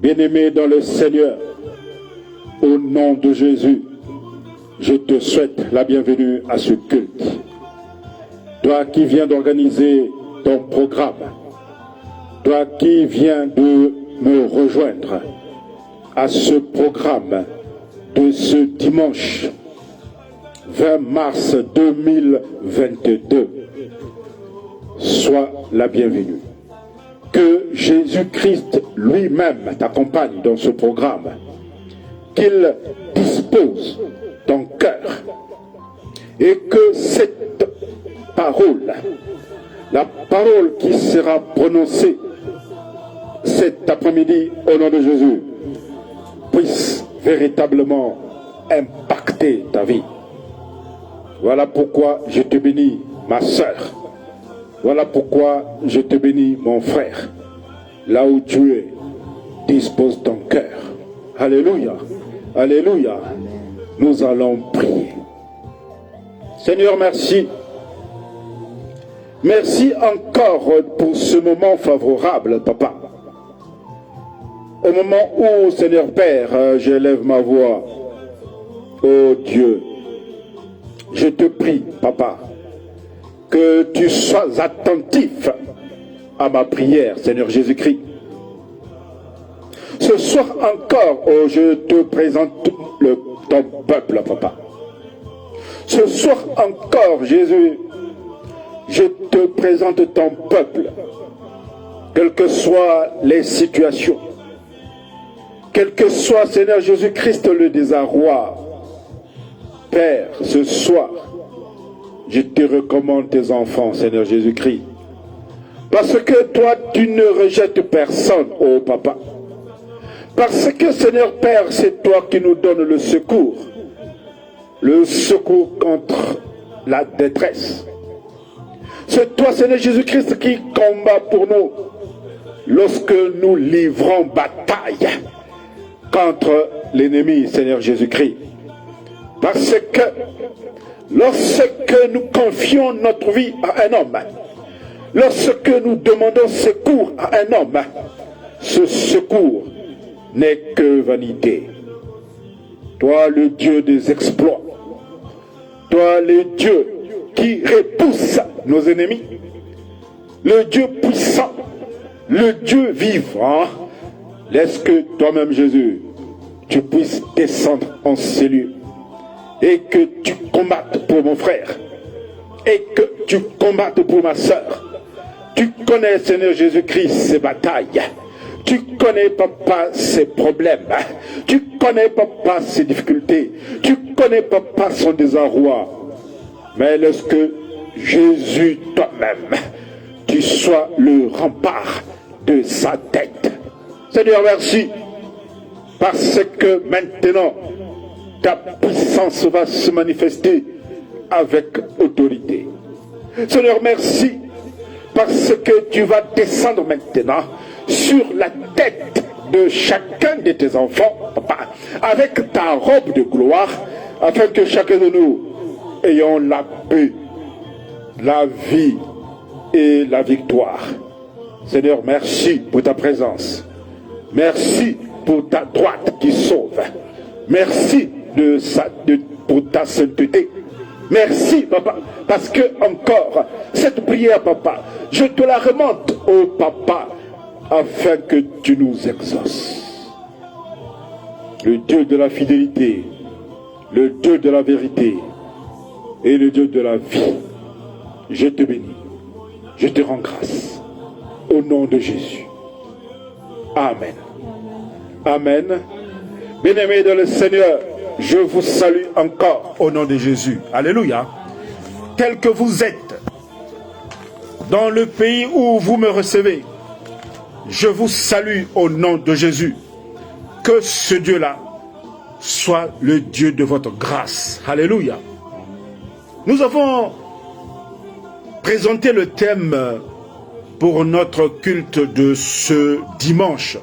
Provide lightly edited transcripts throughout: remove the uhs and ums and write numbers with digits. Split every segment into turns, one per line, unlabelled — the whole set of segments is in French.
Bien-aimé dans le Seigneur, au nom de Jésus, je te souhaite la bienvenue à ce culte. Toi qui viens d'organiser ton programme, toi qui viens de me rejoindre à ce programme de ce dimanche 20 mars 2022, sois la bienvenue. Que Jésus-Christ lui-même t'accompagne dans ce programme, qu'il dispose ton cœur et que cette parole, la parole qui sera prononcée cet après-midi au nom de Jésus, puisse véritablement impacter ta vie. Voilà pourquoi je te bénis, ma sœur. Voilà pourquoi je te bénis, mon frère. Là où tu es, dispose ton cœur. Alléluia. Alléluia. Nous allons prier. Seigneur, merci. Merci encore pour ce moment favorable, Papa. Au moment où, Seigneur Père, j'élève ma voix, oh Dieu, je te prie, Papa, que tu sois attentif à ma prière, Seigneur Jésus-Christ. Ce soir encore, oh, je te présente ton peuple, Papa. Ce soir encore, Jésus, je te présente ton peuple, quelles que soient les situations, quel que soit, Seigneur Jésus-Christ, le désarroi. Père, ce soir, je te recommande tes enfants, Seigneur Jésus-Christ. Parce que toi, tu ne rejettes personne, oh Papa. Parce que, Seigneur Père, c'est toi qui nous donnes le secours. Le secours contre la détresse. C'est toi, Seigneur Jésus-Christ, qui combat pour nous lorsque nous livrons bataille contre l'ennemi, Seigneur Jésus-Christ. Parce que lorsque nous confions notre vie à un homme, lorsque nous demandons secours à un homme, ce secours n'est que vanité. Toi, le Dieu des exploits, toi, le Dieu qui repousse nos ennemis, le Dieu puissant, le Dieu vivant, laisse que toi-même, Jésus, tu puisses descendre en cellule et que tu combattes pour mon frère et que tu combattes pour ma soeur. Tu connais, Seigneur Jésus-Christ, ses batailles. Tu connais, Papa, ses problèmes. Tu connais, Papa, ses difficultés. Tu connais, Papa, son désarroi. Mais lorsque Jésus, toi-même, tu sois le rempart de sa tête. Seigneur, merci. Parce que maintenant, ta puissance va se manifester avec autorité. Seigneur, merci. Parce que tu vas descendre maintenant sur la tête de chacun de tes enfants, Papa, avec ta robe de gloire, afin que chacun de nous ayons la paix, la vie et la victoire. Seigneur, merci pour ta présence. Merci pour ta droite qui sauve. Merci pour ta sainteté. Merci, Papa, parce que encore, cette prière, Papa, je te la remonte, oh Papa, afin que tu nous exauces. Le Dieu de la fidélité, le Dieu de la vérité et le Dieu de la vie, je te bénis, je te rends grâce, au nom de Jésus. Amen. Amen. Bien-aimés dans le Seigneur, je vous salue encore au nom de Jésus. Alléluia. Tel que vous êtes, dans le pays où vous me recevez, je vous salue au nom de Jésus. Que ce Dieu-là soit le Dieu de votre grâce. Alléluia. Nous avons présenté le thème pour notre culte de ce dimanche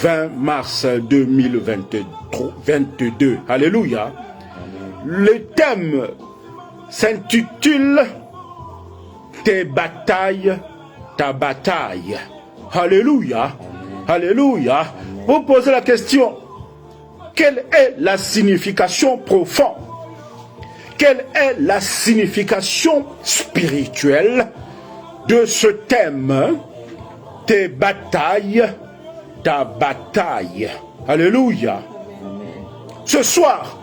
20 mars 2022. Alléluia. Le thème s'intitule Tes batailles, ta bataille. Alléluia. Alléluia. Vous posez la question, quelle est la signification profonde? Quelle est la signification spirituelle de ce thème? Tes batailles, ta bataille. Alléluia. Ce soir,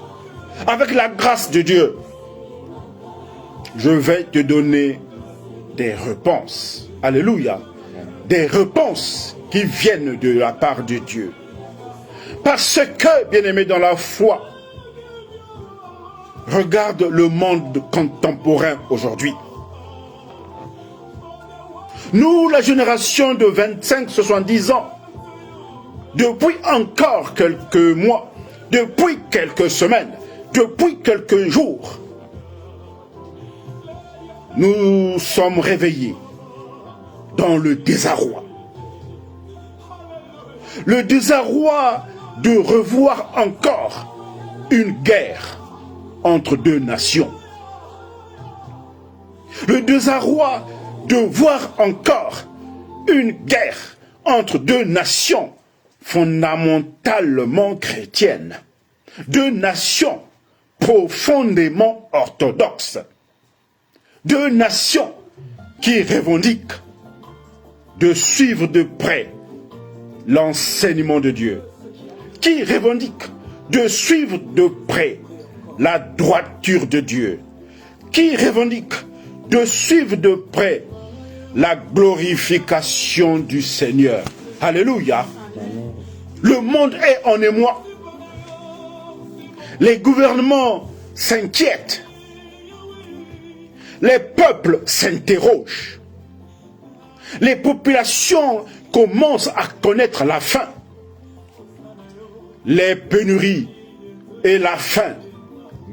avec la grâce de Dieu, je vais te donner des réponses. Alléluia. Des réponses qui viennent de la part de Dieu. Parce que, bien-aimé dans la foi, regarde le monde contemporain aujourd'hui. Nous, la génération de 25-70 ans, depuis encore quelques mois, depuis quelques semaines, depuis quelques jours, nous sommes réveillés dans le désarroi. Le désarroi de revoir encore une guerre entre deux nations. Le désarroi de voir encore une guerre entre deux nations fondamentalement chrétiennes, deux nations profondément orthodoxes, deux nations qui revendiquent de suivre de près l'enseignement de Dieu, qui revendiquent de suivre de près la droiture de Dieu, qui revendiquent de suivre de près la glorification du Seigneur. Alléluia. Le monde est en émoi. Les gouvernements s'inquiètent. Les peuples s'interrogent. Les populations commencent à connaître la faim. Les pénuries et la faim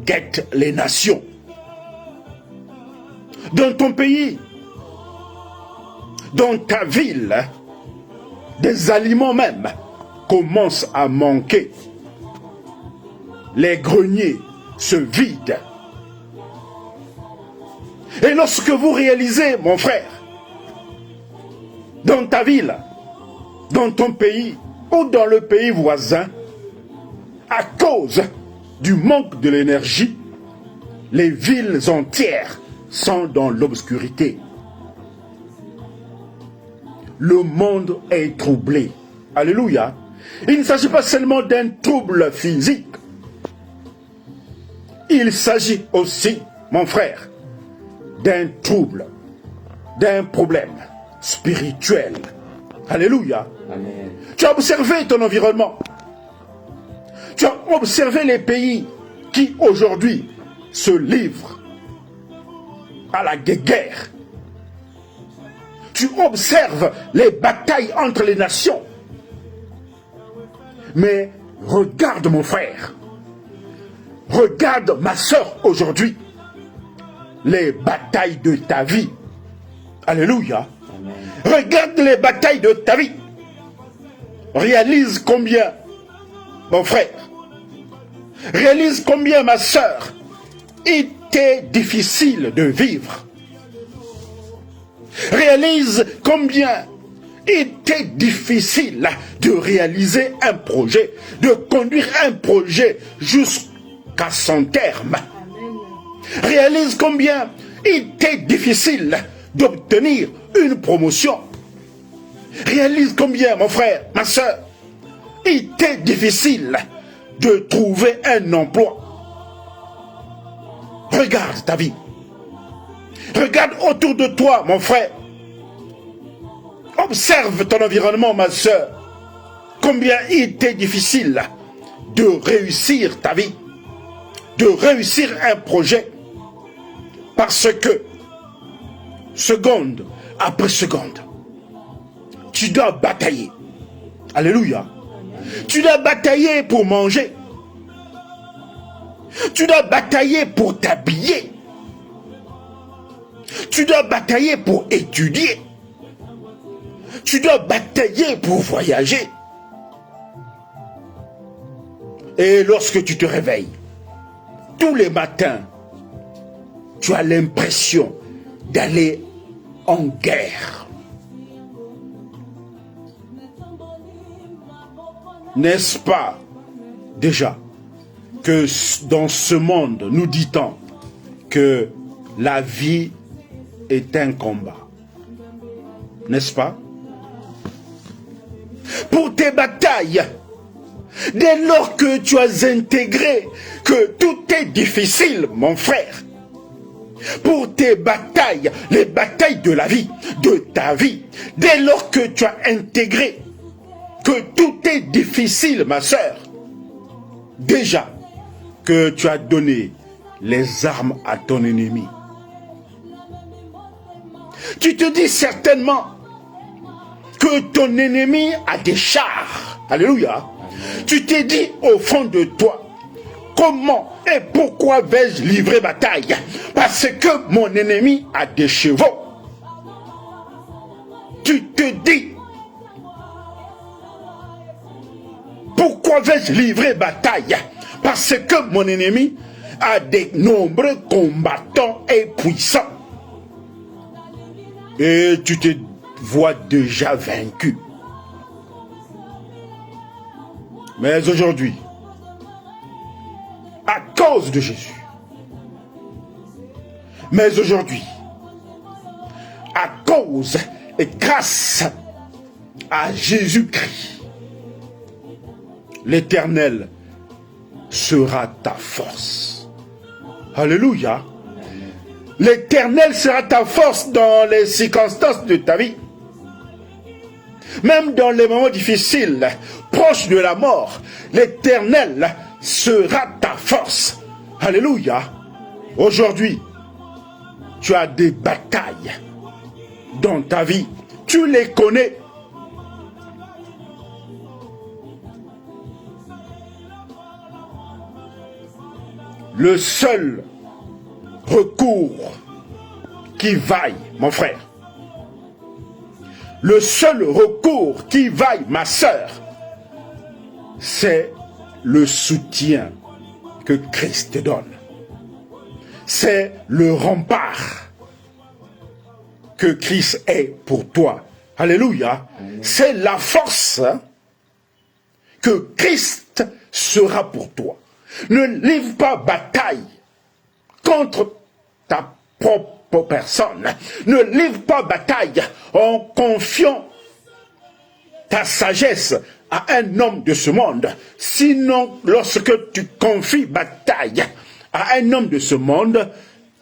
guettent les nations. Dans ton pays, dans ta ville, des aliments même commencent à manquer. Les greniers se vident. Et lorsque vous réalisez, mon frère, dans ta ville, dans ton pays ou dans le pays voisin, à cause du manque de l'énergie, les villes entières sont dans l'obscurité. Le monde est troublé. Alléluia. Il ne s'agit pas seulement d'un trouble physique. Il s'agit aussi, mon frère, d'un trouble, d'un problème spirituel. Alléluia.
Amen.
Tu as observé ton environnement. Tu as observé les pays qui aujourd'hui se livrent à la guerre. Tu observes les batailles entre les nations. Mais regarde mon frère, regarde ma soeur aujourd'hui, les batailles de ta vie. Alléluia.
Amen.
Regarde les batailles de ta vie. Réalise combien, mon frère, réalise combien, ma soeur, il t'est difficile de vivre. Réalise combien il t'est difficile de réaliser un projet, de conduire un projet jusqu'à son terme. Réalise combien il t'est difficile d'obtenir une promotion. Réalise combien, mon frère, ma soeur, il t'est difficile de trouver un emploi. Regarde ta vie. Regarde autour de toi, mon frère. Observe ton environnement, ma soeur. Combien il t'est difficile de réussir ta vie, de réussir un projet. Parce que, seconde après seconde, tu dois batailler. Alléluia. Tu dois batailler pour manger. Tu dois batailler pour t'habiller. Tu dois batailler pour étudier. Tu dois batailler pour voyager. Et lorsque tu te réveilles, tous les matins, tu as l'impression d'aller en guerre. N'est-ce pas déjà que dans ce monde, nous dit-on que la vie est un combat? N'est-ce pas? Pour tes batailles, dès lors que tu as intégré que tout est difficile, mon frère, pour tes batailles, les batailles de la vie, de ta vie, dès lors que tu as intégré que tout est difficile, ma sœur, déjà que tu as donné les armes à ton ennemi, tu te dis certainement que ton ennemi a des chars. Alléluia. Tu t'es dit au fond de toi, comment et pourquoi vais-je livrer bataille? Parce que mon ennemi a des chevaux. Tu te dis, pourquoi vais-je livrer bataille? Parce que mon ennemi a des nombreux combattants et puissants. Et tu te vois déjà vaincu. Mais aujourd'hui, à cause de Jésus, mais aujourd'hui, à cause et grâce à Jésus-Christ, l'Éternel sera ta force. Alléluia. L'Éternel sera ta force dans les circonstances de ta vie. Même dans les moments difficiles, proches de la mort, l'Éternel sera ta force. Alléluia. Aujourd'hui, tu as des batailles dans ta vie. Tu les connais. Le seul recours qui vaille, mon frère, le seul recours qui vaille, ma sœur, c'est le soutien que Christ te donne. C'est le rempart que Christ est pour toi. Alléluia. C'est la force que Christ sera pour toi. Ne livre pas bataille contre ta propre personne. Ne livre pas bataille en confiant ta sagesse à un homme de ce monde. Sinon, lorsque tu confies bataille à un homme de ce monde,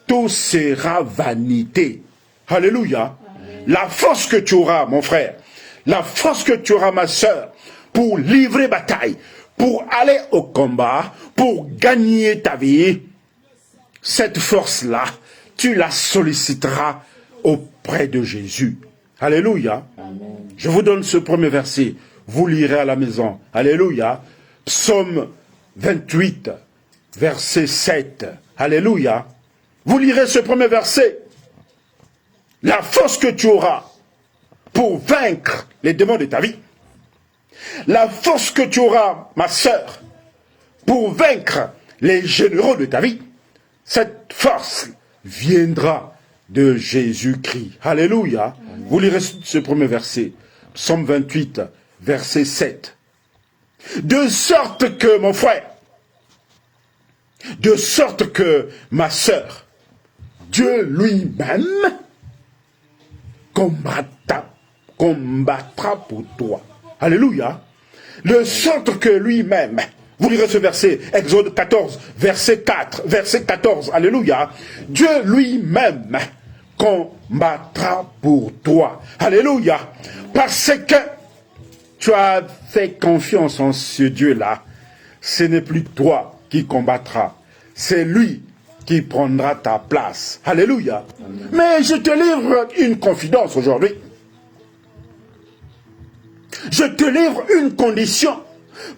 tout sera vanité. Alléluia. La force que tu auras, mon frère, la force que tu auras, ma sœur, pour livrer bataille, pour aller au combat, pour gagner ta vie, cette force-là, tu la solliciteras auprès de Jésus. Alléluia. Amen. Je vous donne ce premier verset. Vous lirez à la maison. Alléluia. Psaume 28, verset 7. Alléluia. Vous lirez ce premier verset. La force que tu auras pour vaincre les démons de ta vie. La force que tu auras, ma sœur, pour vaincre les généraux de ta vie. Cette force viendra de Jésus-Christ. Alléluia. Amen. Vous lirez ce premier verset. Psaume 28, verset 7. De sorte que, mon frère, de sorte que, ma sœur, Dieu lui-même combattra pour toi. Alléluia. De sorte que lui-même, vous lirez ce verset, Exode 14, verset 4, verset 14, alléluia. Dieu lui-même combattra pour toi. Alléluia. Parce que tu as fait confiance en ce Dieu-là, ce n'est plus toi qui combattras, c'est lui qui prendra ta place. Alléluia. Amen. Mais je te livre une confidence aujourd'hui. Je te livre une condition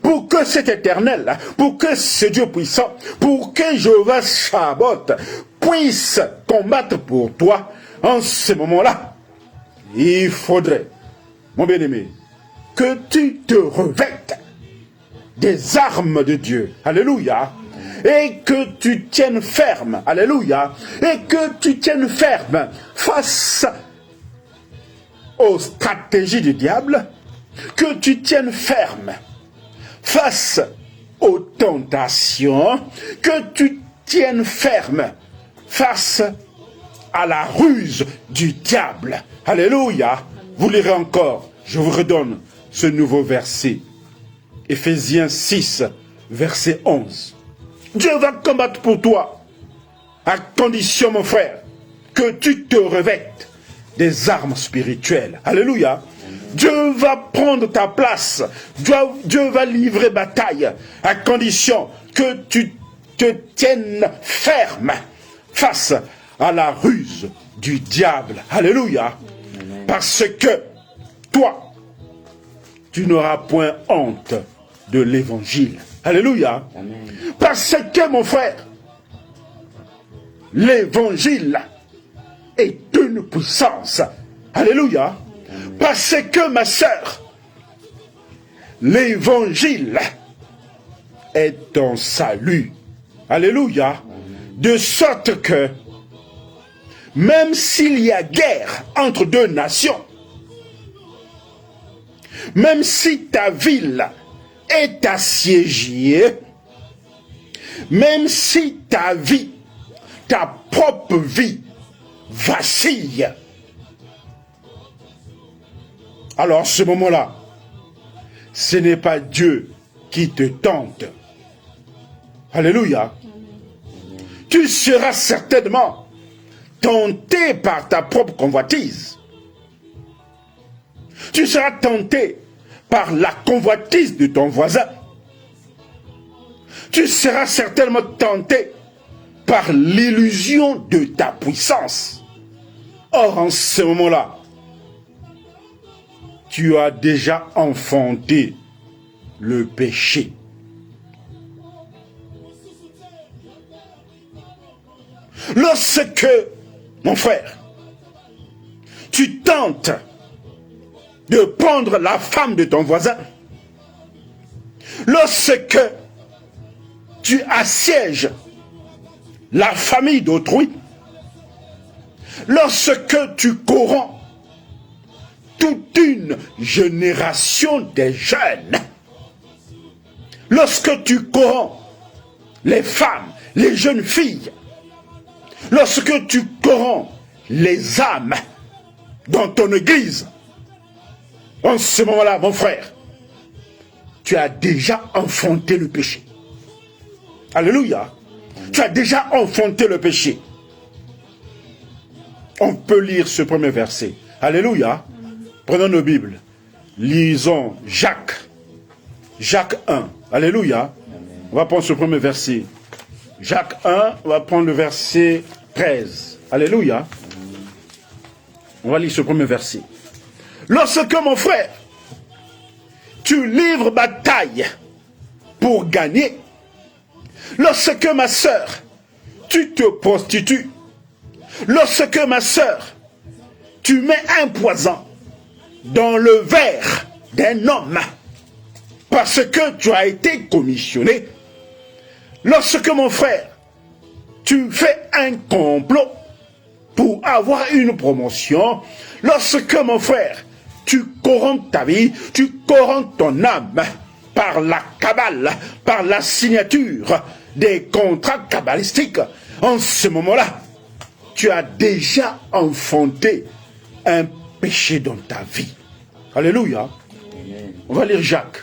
pour que cet Éternel, pour que ce Dieu puissant, pour que Jéhovah Shabbat puisse combattre pour toi en ce moment-là. Il faudrait, mon bien-aimé, que tu te revêtes des armes de Dieu. Alléluia. Et que tu tiennes ferme. Alléluia. Et que tu tiennes ferme face aux stratégies du diable. Que tu tiennes ferme face aux tentations, que tu tiennes ferme face à la ruse du diable. Alléluia. Vous lirez encore, je vous redonne ce nouveau verset. Éphésiens 6, verset 11. Dieu va combattre pour toi, à condition, mon frère, que tu te revêtes des armes spirituelles. Alléluia. Dieu va prendre ta place. Dieu va livrer bataille, à condition que tu te tiennes ferme face à la ruse du diable. Alléluia. Parce que toi, tu n'auras point honte de l'évangile. Alléluia. Parce que, mon frère, l'évangile est une puissance. Alléluia. Parce que, ma sœur, l'évangile est ton salut. Alléluia. De sorte que, même s'il y a guerre entre deux nations, même si ta ville est assiégée, même si ta vie, ta propre vie, vacille, alors à ce moment-là, ce n'est pas Dieu qui te tente. Alléluia. Tu seras certainement tenté par ta propre convoitise. Tu seras tenté par la convoitise de ton voisin. Tu seras certainement tenté par l'illusion de ta puissance. Or, en ce moment-là, tu as déjà enfanté le péché. Lorsque, mon frère, tu tentes de prendre la femme de ton voisin, lorsque tu assièges la famille d'autrui, lorsque tu corromps toute une génération des jeunes, lorsque tu corromps les femmes, les jeunes filles, lorsque tu corromps les âmes dans ton église, en ce moment-là, mon frère, tu as déjà enfanté le péché. Alléluia. Tu as déjà enfanté le péché. On peut lire ce premier verset. Alléluia. Prenons nos Bibles. Lisons Jacques. Jacques 1. Alléluia. On va prendre ce premier verset. Jacques 1, on va prendre le verset 13. Alléluia. On va lire ce premier verset. Lorsque, mon frère, tu livres bataille pour gagner, lorsque, ma sœur, tu te prostitues, lorsque, ma sœur, tu mets un poison dans le verre d'un homme, parce que tu as été commissionné, lorsque, mon frère, tu fais un complot pour avoir une promotion, lorsque, mon frère, tu corromps ta vie, tu corromps ton âme par la cabale, par la signature des contrats kabbalistiques, en ce moment-là, tu as déjà enfanté un péché dans ta vie. Alléluia. On va lire Jacques.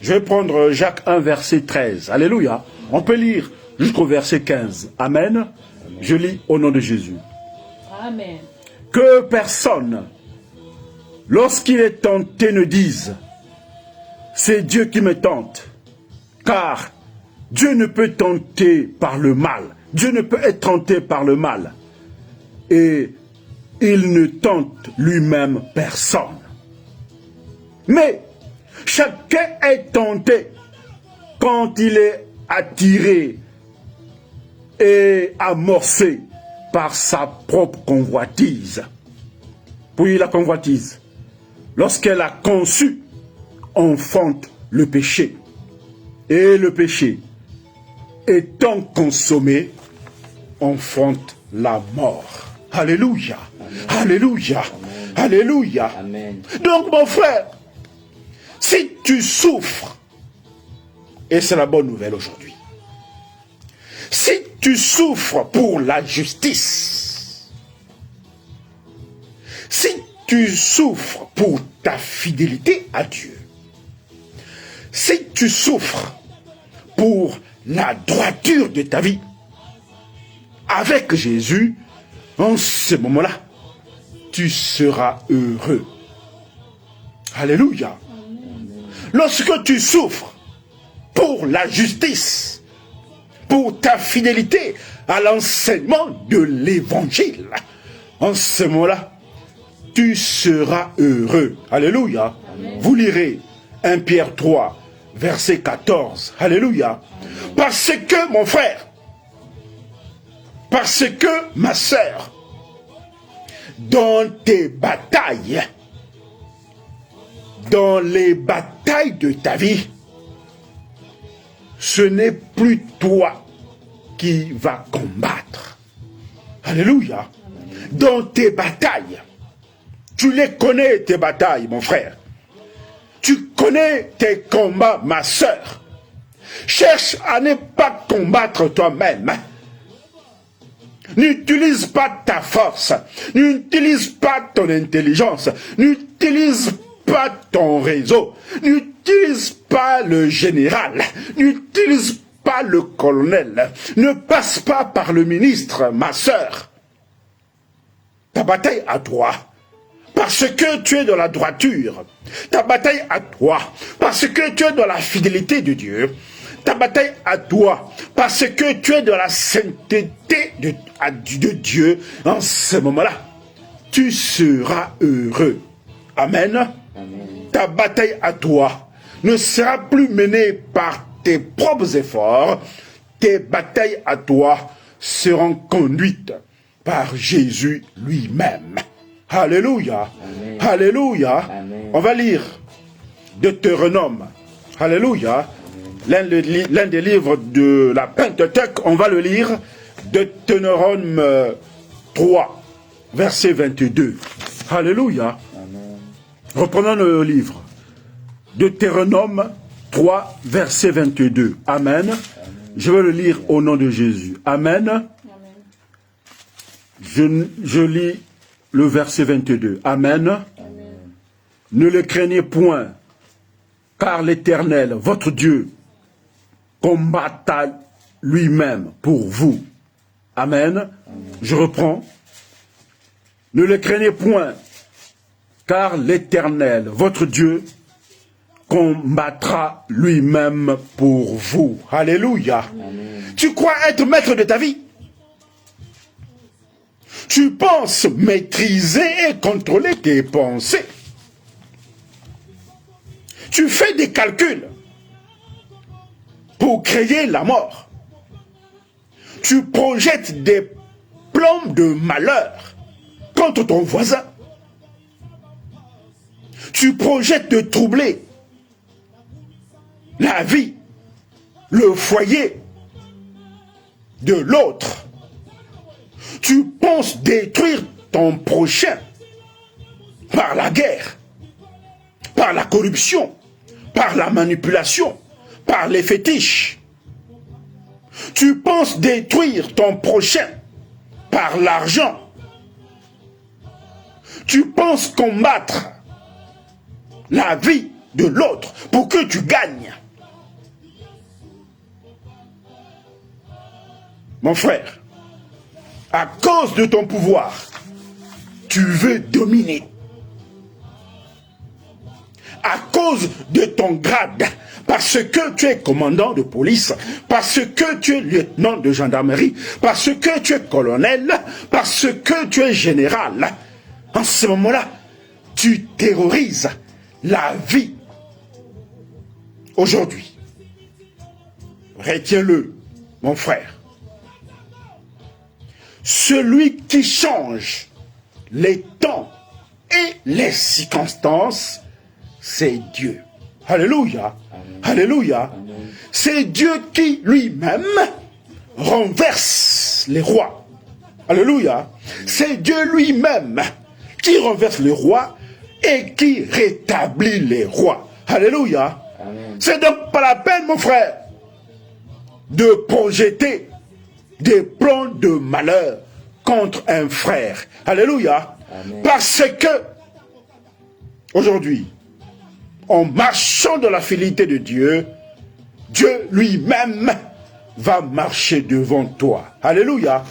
Je vais prendre Jacques 1, verset 13. Alléluia. On peut lire jusqu'au verset 15. Amen. Je lis au nom de Jésus.
Amen.
Que personne, lorsqu'il est tenté, ne dise « C'est Dieu qui me tente », car Dieu ne peut tenter par le mal. Dieu ne peut être tenté par le mal. Et il ne tente lui-même personne. Mais chacun est tenté quand il est attiré et amorcé par sa propre convoitise. Puis la convoitise, lorsqu'elle a conçu, enfante le péché. Et le péché, étant consommé, enfante la mort. Alléluia. Amen. Alléluia. Amen. Alléluia. Amen. Donc, mon frère, si tu souffres Et c'est la bonne nouvelle aujourd'hui. Si tu souffres pour la justice, si tu souffres pour ta fidélité à Dieu, si tu souffres pour la droiture de ta vie, avec Jésus, en ce moment-là, tu seras heureux. Alléluia. Lorsque tu souffres pour la justice, pour ta fidélité à l'enseignement de l'évangile, en ce moment-là, tu seras heureux. Alléluia. Amen. Vous lirez 1 Pierre 3, verset 14. Alléluia. Amen. Parce que, mon frère, parce que, ma sœur, dans tes batailles, dans les batailles de ta vie, ce n'est plus toi qui vas combattre. Alléluia. Dans tes batailles, tu les connais, tes batailles, mon frère. Tu connais tes combats, ma sœur. Cherche à ne pas combattre toi-même. N'utilise pas ta force. N'utilise pas ton intelligence. N'utilise pas ton réseau. N'utilise pas le général. N'utilise pas le colonel. Ne passe pas par le ministre, ma sœur. Ta bataille à toi. Parce que tu es dans la droiture. Ta bataille à toi. Parce que tu es dans la fidélité de Dieu. Ta bataille à toi. Parce que tu es dans la sainteté de Dieu. En ce moment-là, tu seras heureux. Amen. Amen. Ta bataille à toi ne sera plus menée par tes propres efforts. Tes batailles à toi seront conduites par Jésus lui-même. Alléluia. Amen. Alléluia. Amen. On va lire Deutéronome. Alléluia. L'un des livres de la Pentateuque, on va le lire. Deutéronome 3, verset 22. Alléluia. Amen. Reprenons le livre. Deutéronome 3, verset 22. Amen. Amen. Je vais le lire au nom de Jésus. Amen. Amen. Je lis le verset 22. Amen. Amen. Ne le craignez point, car l'Éternel, votre Dieu, combattra lui-même pour vous. Amen. Amen. Je reprends. Ne le craignez point, car l'Éternel, votre Dieu, combattra lui-même pour vous. Alléluia. Amen. Tu crois être maître de ta vie? Tu penses maîtriser et contrôler tes pensées. Tu fais des calculs pour créer la mort. Tu projettes des plans de malheur contre ton voisin. Tu projettes de troubler la vie, le foyer de l'autre. Tu penses détruire ton prochain par la guerre, par la corruption, par la manipulation, par les fétiches. Tu penses détruire ton prochain par l'argent. Tu penses combattre la vie de l'autre pour que tu gagnes. Mon frère, à cause de ton pouvoir, tu veux dominer. À cause de ton grade, parce que tu es commandant de police, parce que tu es lieutenant de gendarmerie, parce que tu es colonel, parce que tu es général, en ce moment-là, tu terrorises la vie. Aujourd'hui, retiens-le, mon frère. Celui qui change les temps et les circonstances, c'est Dieu. Alléluia. Amen. Alléluia. Amen. C'est Dieu qui lui-même renverse les rois. Alléluia. C'est Dieu lui-même qui renverse les rois et qui rétablit les rois. Alléluia. C'est donc pas la peine, mon frère, de projeter des plans de malheur contre un frère. Alléluia. Amen. Parce que, aujourd'hui, en marchant dans la fidélité de Dieu, Dieu lui-même va marcher devant toi. Alléluia.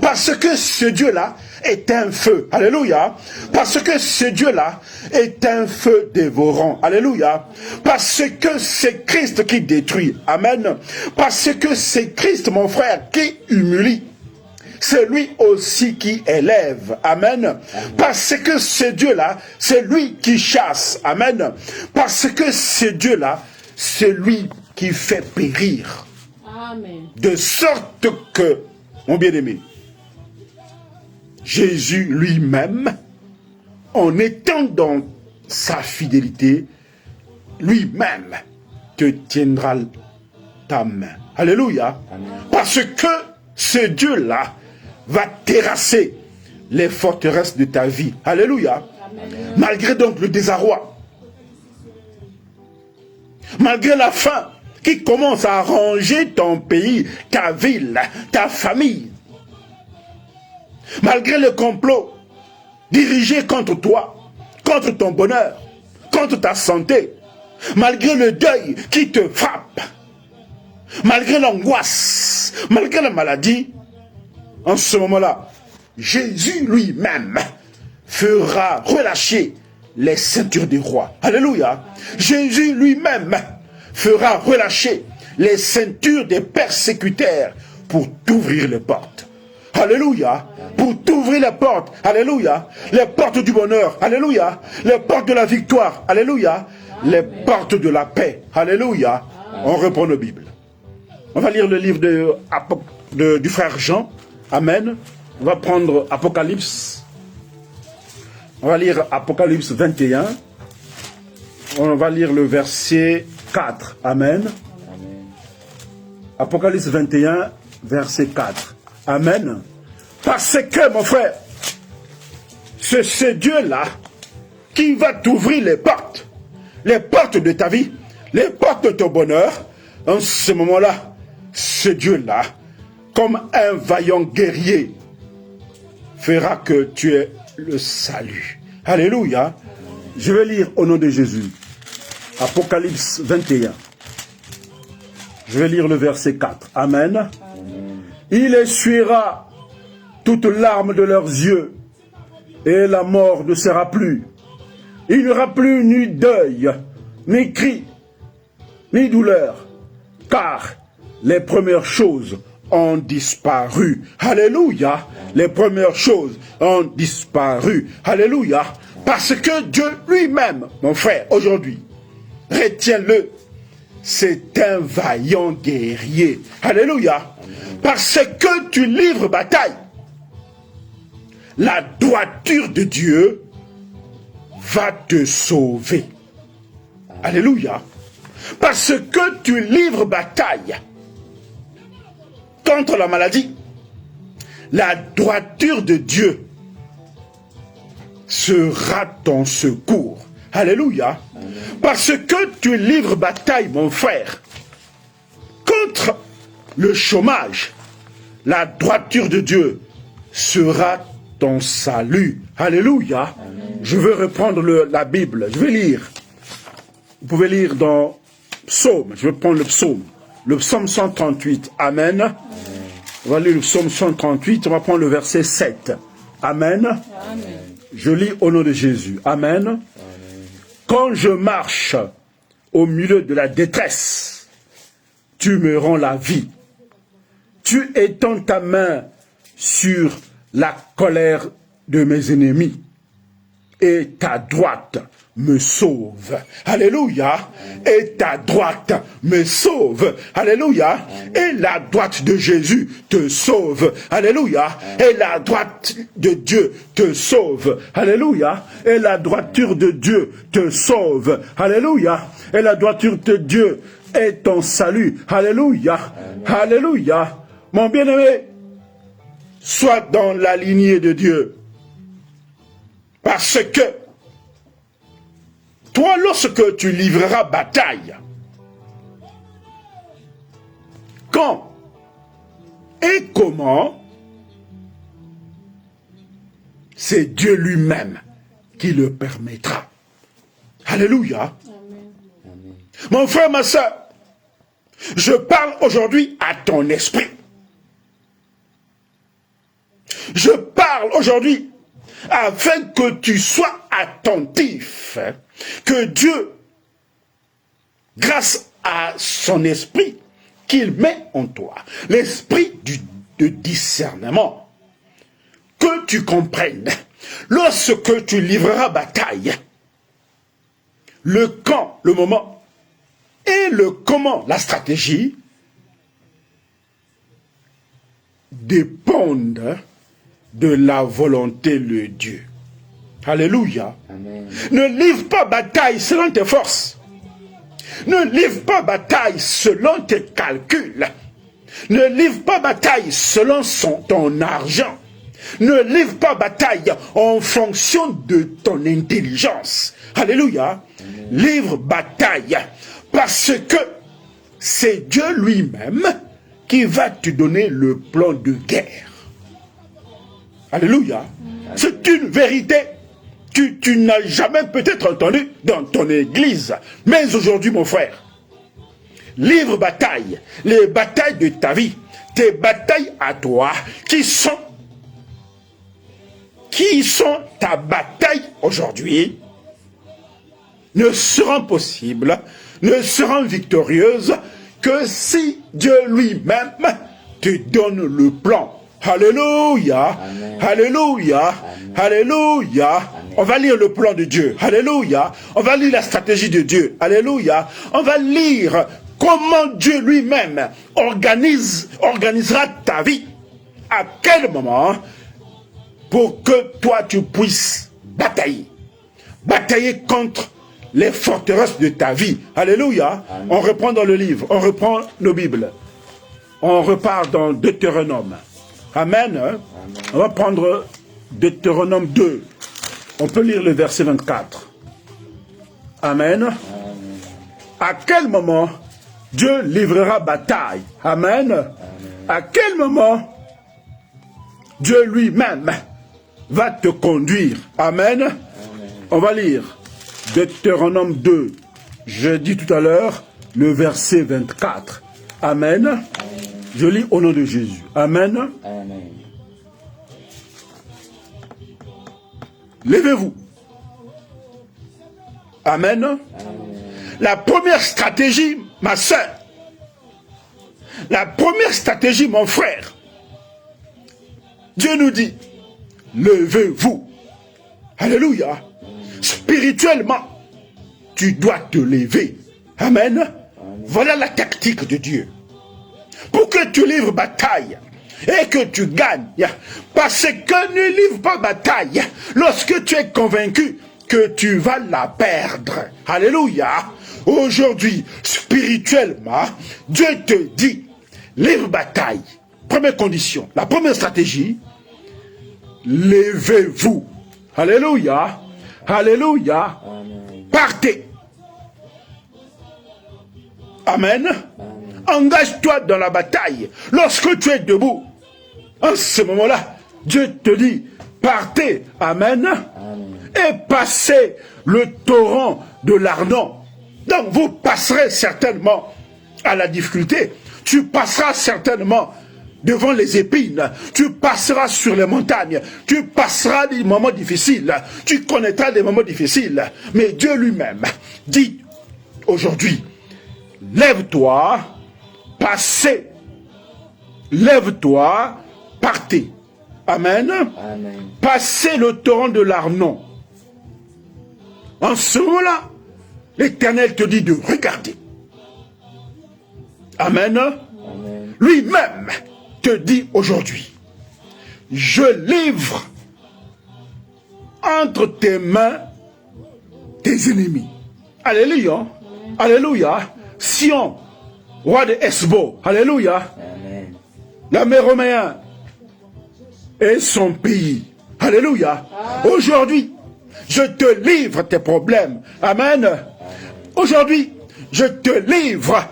Parce que ce Dieu-là est un feu. Alléluia. Parce que ce Dieu-là est un feu dévorant. Alléluia. Parce que c'est Christ qui détruit. Amen. Parce que c'est Christ, mon frère, qui humilie. C'est lui aussi qui élève. Amen. Parce que ce Dieu-là, c'est lui qui chasse. Amen. Parce que ce Dieu-là, c'est lui qui fait périr. Amen. De sorte que, mon bien-aimé, Jésus lui-même, en étant dans sa fidélité, lui-même te tiendra ta main. Alléluia. Amen. Parce que ce Dieu-là va terrasser les forteresses de ta vie. Alléluia. Amen. Malgré donc le désarroi, malgré la faim qui commence à ranger ton pays, ta ville, ta famille, malgré le complot dirigé contre toi, contre ton bonheur, contre ta santé, malgré le deuil qui te frappe, malgré l'angoisse, malgré la maladie, en ce moment-là, Jésus lui-même fera relâcher les ceintures des rois. Alléluia. Jésus lui-même fera relâcher les ceintures des persécuteurs pour t'ouvrir les portes. Alléluia. Pour t'ouvrir les portes. Alléluia. Les portes du bonheur. Alléluia. Les portes de la victoire. Alléluia. Les portes de la paix. Alléluia. On reprend la Bible. On va lire le livre du frère Jean. Amen. On va prendre Apocalypse. On va lire Apocalypse 21. On va lire le verset 4. Amen. Apocalypse 21, verset 4. Amen. Parce que, mon frère, c'est ce Dieu-là qui va t'ouvrir les portes de ta vie, les portes de ton bonheur. En ce moment-là, ce Dieu-là, comme un vaillant guerrier, fera que tu aies le salut. Alléluia. Je vais lire au nom de Jésus. Apocalypse 21. Je vais lire le verset 4. Amen. Amen. Il essuiera toutes larmes de leurs yeux, et la mort ne sera plus. Il n'y aura plus ni deuil, ni cri, ni douleur, car les premières choses ont disparu. Alléluia. Les premières choses ont disparu. Alléluia. Parce que Dieu lui-même, mon frère, aujourd'hui, retiens-le, c'est un vaillant guerrier. Alléluia. Parce que tu livres bataille. La droiture de Dieu va te sauver. Alléluia. Parce que tu livres bataille contre la maladie. La droiture de Dieu sera ton secours. Alléluia. Amen. Parce que tu livres bataille, mon frère, contre le chômage. La droiture de Dieu sera ton salut. Alléluia. Amen. Je veux reprendre la Bible. Je vais lire. Vous pouvez lire dans Psaume. Je vais prendre le psaume. Le psaume 138. Amen. Amen. On va lire le psaume 138. On va prendre le verset 7. Amen. Amen. Je lis au nom de Jésus. Amen. Amen. Quand je marche au milieu de la détresse, tu me rends la vie. Tu étends ta main sur la colère de mes ennemis et ta droite me sauve. Alléluia. Et ta droite me sauve. Alléluia. Et la droite de Jésus te sauve. Alléluia. Et la droite de Dieu te sauve. Alléluia. Et la droiture de Dieu te sauve. Alléluia. Et la droiture de Dieu est ton salut. Alléluia. Alléluia. Mon bien-aimé, sois dans la lignée de Dieu. Parce que toi, lorsque tu livreras bataille quand et comment, c'est Dieu lui-même qui le permettra. Alléluia.
Amen.
Mon frère, ma soeur, je parle aujourd'hui à ton esprit. Je parle aujourd'hui afin que tu sois attentif, que Dieu, grâce à son esprit qu'il met en toi, l'esprit de discernement, que tu comprennes, lorsque tu livreras bataille, le quand, le moment, et le comment, la stratégie, dépendent de la volonté de Dieu. Alléluia.
Amen.
Ne livre pas bataille selon tes forces. Ne livre pas bataille selon tes calculs. Ne livre pas bataille selon ton argent. Ne livre pas bataille en fonction de ton intelligence. Alléluia. Amen. Livre bataille parce que c'est Dieu lui-même qui va te donner le plan de guerre. Alléluia. Amen. C'est une vérité. Tu n'as jamais peut-être entendu dans ton église. Mais aujourd'hui, mon frère, livre bataille, les batailles de ta vie, tes batailles à toi, qui sont ta bataille aujourd'hui, ne seront possibles, ne seront victorieuses que si Dieu lui-même te donne le plan. Alléluia,
Amen.
Alléluia,
Amen.
Alléluia.
Amen.
On va lire le plan de Dieu. Alléluia. On va lire la stratégie de Dieu. Alléluia. On va lire comment Dieu lui-même organisera ta vie. À quel moment pour que toi tu puisses batailler. Batailler contre les forteresses de ta vie. Alléluia. Amen. On reprend dans le livre. On reprend nos Bibles. On repart dans Deutéronome. Amen. Amen. On va prendre Deutéronome 2. On peut lire le verset 24. Amen. Amen. À quel moment Dieu livrera bataille? Amen. Amen. À quel moment Dieu lui-même va te conduire? Amen. Amen. On va lire Deutéronome 2. Je dis tout à l'heure le verset 24. Amen. Amen. Je lis au nom de Jésus. Amen.
Amen.
Levez-vous. Amen. Amen. La première stratégie, ma soeur, la première stratégie, mon frère, Dieu nous dit, levez-vous. Alléluia. Spirituellement, tu dois te lever. Amen. Amen. Voilà la tactique de Dieu. Pour que tu livres bataille et que tu gagnes. Parce que ne livre pas bataille lorsque tu es convaincu que tu vas la perdre. Alléluia. Aujourd'hui, spirituellement, Dieu te dit, livre bataille. Première condition, la première stratégie, levez-vous. Alléluia. Alléluia.
Amen.
Partez. Amen. Amen. Engage-toi dans la bataille. Lorsque tu es debout, en ce moment-là, Dieu te dit, partez. Amen. Amen. Et passez le torrent de l'Arnon. Donc vous passerez certainement à la difficulté. Tu passeras certainement devant les épines. Tu passeras sur les montagnes. Tu passeras des moments difficiles. Tu connaîtras des moments difficiles. Mais Dieu lui-même dit aujourd'hui, lève-toi, passez. Lève-toi, partez. Amen.
Amen.
Passez le torrent de l'Arnon. En ce moment-là, l'Éternel te dit de regarder. Amen.
Amen.
Lui-même te dit aujourd'hui, je livre entre tes mains tes ennemis. Alléluia. Alléluia. Sion, roi de Hesbo. Alléluia.
Amen.
L'améroméen et son pays. Alléluia. Aujourd'hui, je te livre tes problèmes. Amen. Aujourd'hui, je te livre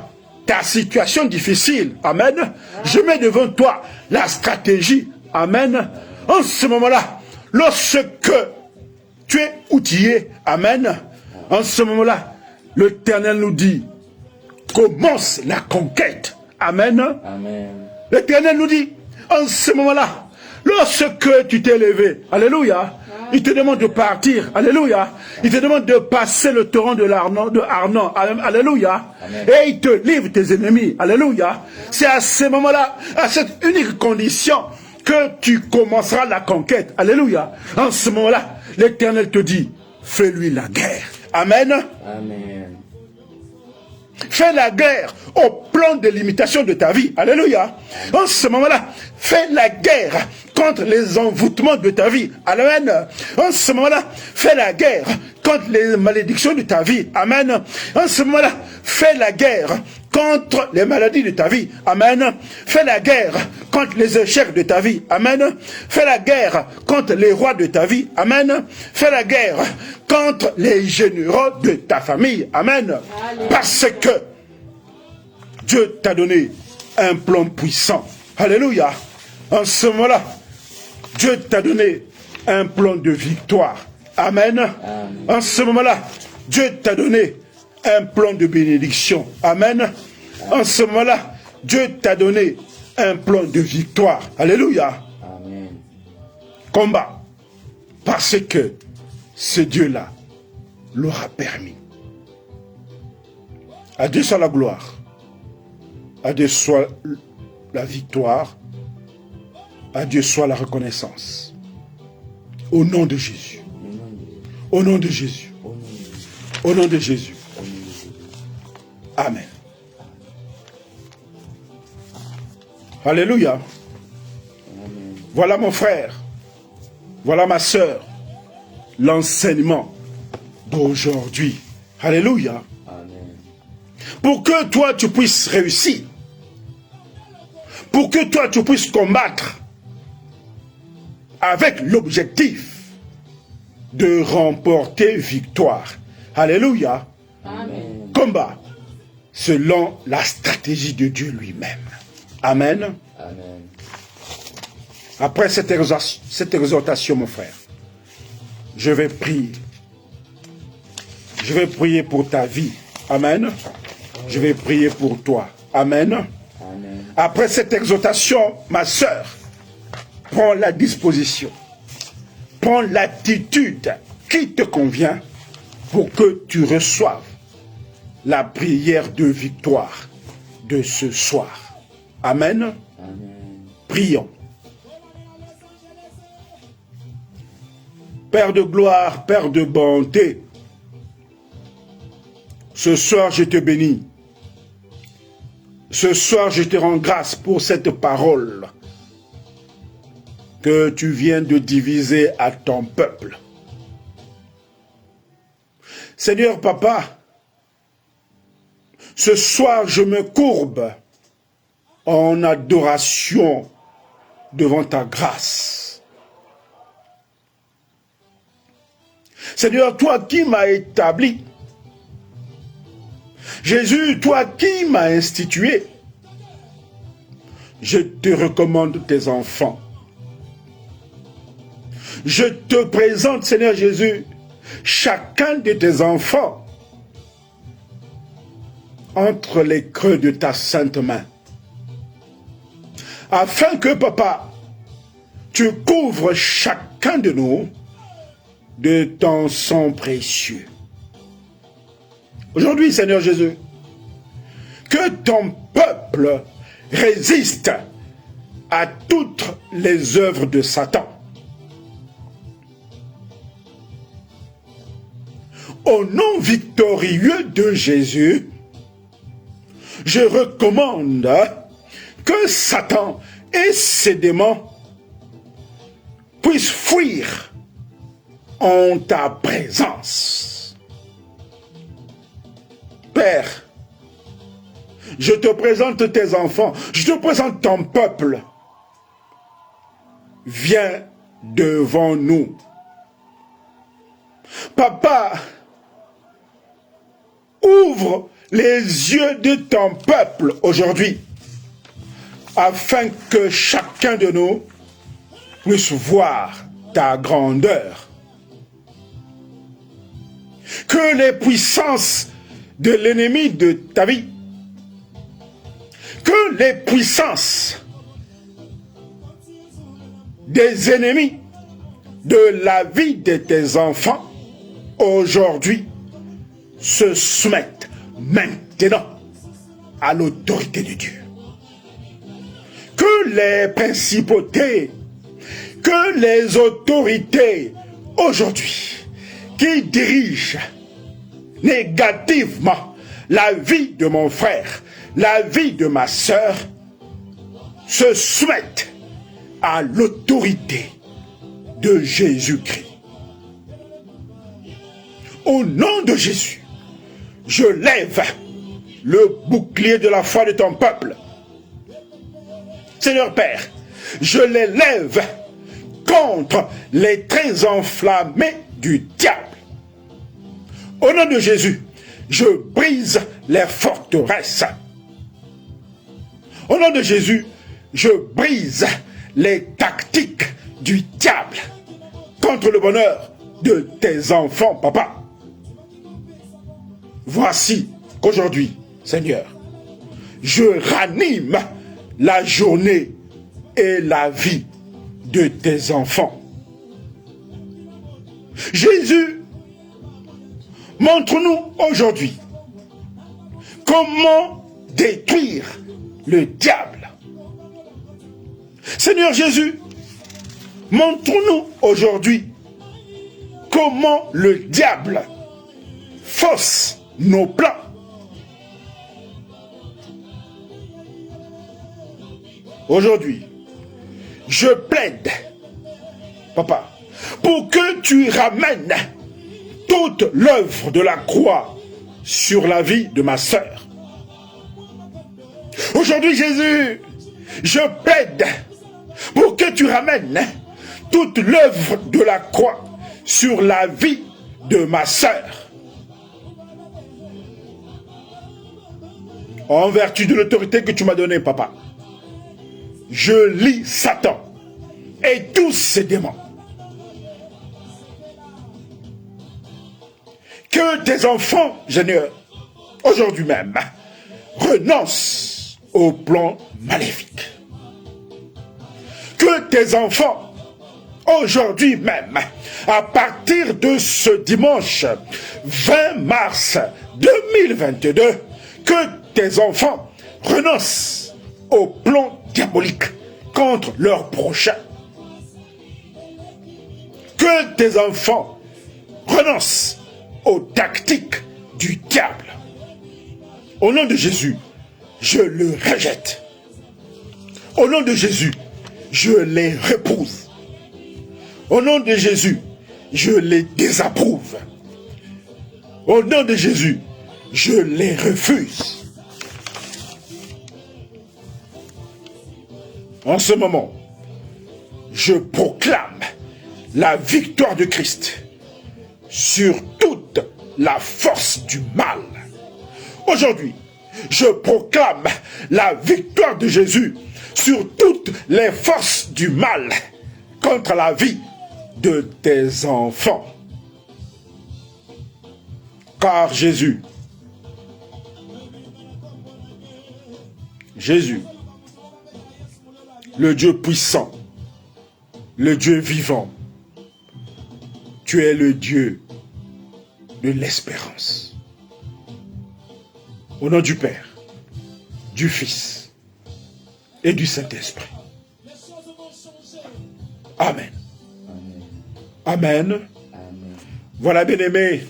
ta situation difficile. Amen. Je mets devant toi la stratégie. Amen. En ce moment-là, lorsque tu es outillé. Amen. En ce moment-là, l'Éternel nous dit, commence la conquête. Amen.
Amen.
L'Éternel nous dit, en ce moment-là, lorsque tu t'es levé, alléluia, il te demande de partir, alléluia, il te demande de passer le torrent de Arnon, alléluia, et il te livre tes ennemis, alléluia. C'est à ce moment-là, à cette unique condition, que tu commenceras la conquête, alléluia. En ce moment-là, l'Éternel te dit, fais-lui la guerre. Amen.
Amen.
Fais la guerre au plan de limitation de ta vie. Alléluia. En ce moment-là, fais la guerre contre les envoûtements de ta vie. Amen. En ce moment-là, fais la guerre contre les malédictions de ta vie. Amen. En ce moment-là, fais la guerre contre les maladies de ta vie. Amen. Fais la guerre contre les échecs de ta vie. Amen. Fais la guerre contre les rois de ta vie. Amen. Fais la guerre contre les généraux de ta famille. Amen. Parce que Dieu t'a donné un plan puissant. Alléluia. En ce moment-là, Dieu t'a donné un plan de victoire. Amen. En ce moment-là, Dieu t'a donné un plan de bénédiction. Amen. En ce moment-là, Dieu t'a donné un plan de victoire. Alléluia.
Amen.
Combat. Parce que ce Dieu-là l'aura permis. À Dieu soit la gloire. À Dieu soit la victoire. À Dieu soit la reconnaissance. Au nom de Jésus. Au nom de Jésus. Au nom de Jésus. Amen. Alléluia. Voilà mon frère. Voilà ma sœur. L'enseignement d'aujourd'hui. Alléluia.
Amen.
Pour que toi tu puisses réussir. Pour que toi tu puisses combattre. Avec l'objectif de remporter victoire. Alléluia.
Amen.
Combat selon la stratégie de Dieu lui-même. Amen.
Amen.
Après cette exhortation, mon frère, je vais prier. Je vais prier pour ta vie. Amen. Je vais prier pour toi. Amen.
Amen.
Après cette exhortation, ma sœur, prends la disposition. Prends l'attitude qui te convient pour que tu reçoives la prière de victoire de ce soir. Amen.
Amen.
Prions. Père de gloire, Père de bonté, ce soir je te bénis. Ce soir je te rends grâce pour cette parole que tu viens de diviser à ton peuple. Seigneur Papa, ce soir je me courbe en adoration devant ta grâce. Seigneur, toi qui m'as établi, Jésus, toi qui m'as institué, je te recommande tes enfants. Je te présente, Seigneur Jésus, chacun de tes enfants entre les creux de ta sainte main. Afin que, Papa, tu couvres chacun de nous de ton sang précieux. Aujourd'hui, Seigneur Jésus, que ton peuple résiste à toutes les œuvres de Satan. Au nom victorieux de Jésus, je recommande que Satan et ses démons puissent fuir en ta présence. Père, je te présente tes enfants, je te présente ton peuple. Viens devant nous. Papa, ouvre les yeux de ton peuple aujourd'hui, afin que chacun de nous puisse voir ta grandeur. Que les puissances de l'ennemi de ta vie, que les puissances des ennemis de la vie de tes enfants aujourd'hui se soumettent maintenant à l'autorité de Dieu. Que les principautés, que les autorités aujourd'hui qui dirigent négativement la vie de mon frère, la vie de ma sœur, se soumettent à l'autorité de Jésus-Christ. Au nom de Jésus, je lève le bouclier de la foi de ton peuple. Seigneur Père, je les lève contre les traits enflammés du diable. Au nom de Jésus, je brise les forteresses. Au nom de Jésus, je brise les tactiques du diable contre le bonheur de tes enfants, papa. Voici qu'aujourd'hui, Seigneur, je ranime la journée et la vie de tes enfants. Jésus, montre-nous aujourd'hui comment détruire le diable. Seigneur Jésus, montre-nous aujourd'hui comment le diable fausse nos plans. Aujourd'hui, je plaide, papa, pour que tu ramènes toute l'œuvre de la croix sur la vie de ma sœur. Aujourd'hui, Jésus, je plaide pour que tu ramènes toute l'œuvre de la croix sur la vie de ma sœur. En vertu de l'autorité que tu m'as donnée, papa, je lis Satan et tous ses démons. Que tes enfants, Seigneur, aujourd'hui même, renoncent au plan maléfique. Que tes enfants, aujourd'hui même, à partir de ce dimanche 20 mars 2022, que tes enfants renoncent au plan diabolique contre leur prochain. Que tes enfants renoncent aux tactiques du diable. Au nom de Jésus, je le rejette. Au nom de Jésus, je les repousse. Au nom de Jésus, je les désapprouve. Au nom de Jésus, je les refuse. En ce moment, je proclame la victoire de Christ sur toute la force du mal. Aujourd'hui, je proclame la victoire de Jésus sur toutes les forces du mal contre la vie de tes enfants. Car Jésus, le Dieu puissant, le Dieu vivant, tu es le Dieu de l'espérance. Au nom du Père, du Fils et du Saint-Esprit. Amen. Amen. Amen. Voilà, bien-aimés,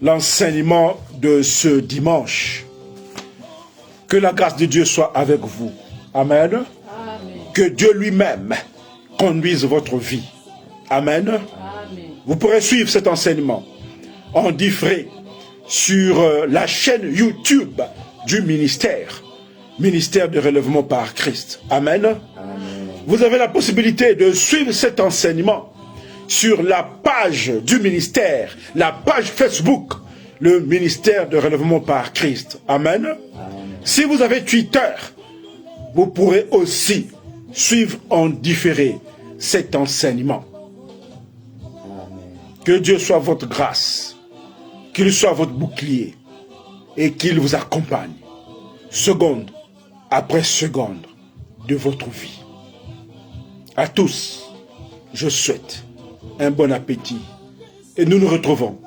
l'enseignement de ce dimanche. Que la grâce de Dieu soit avec vous. Amen. Amen. Que Dieu lui-même conduise votre vie. Amen. Amen. Vous pourrez suivre cet enseignement en différé sur la chaîne YouTube du ministère de relèvement par Christ. Amen. Amen. Vous avez la possibilité de suivre cet enseignement sur la page du ministère, la page Facebook le ministère de relèvement par Christ. Amen.
Amen.
Si vous avez Twitter, vous pourrez aussi suivre en différé cet enseignement.
Amen.
Que Dieu soit votre grâce, qu'il soit votre bouclier et qu'il vous accompagne, seconde après seconde de votre vie. À tous, je souhaite un bon appétit et nous nous retrouvons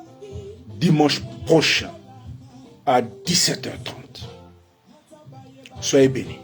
dimanche prochain à 17h30. Soyez bénis.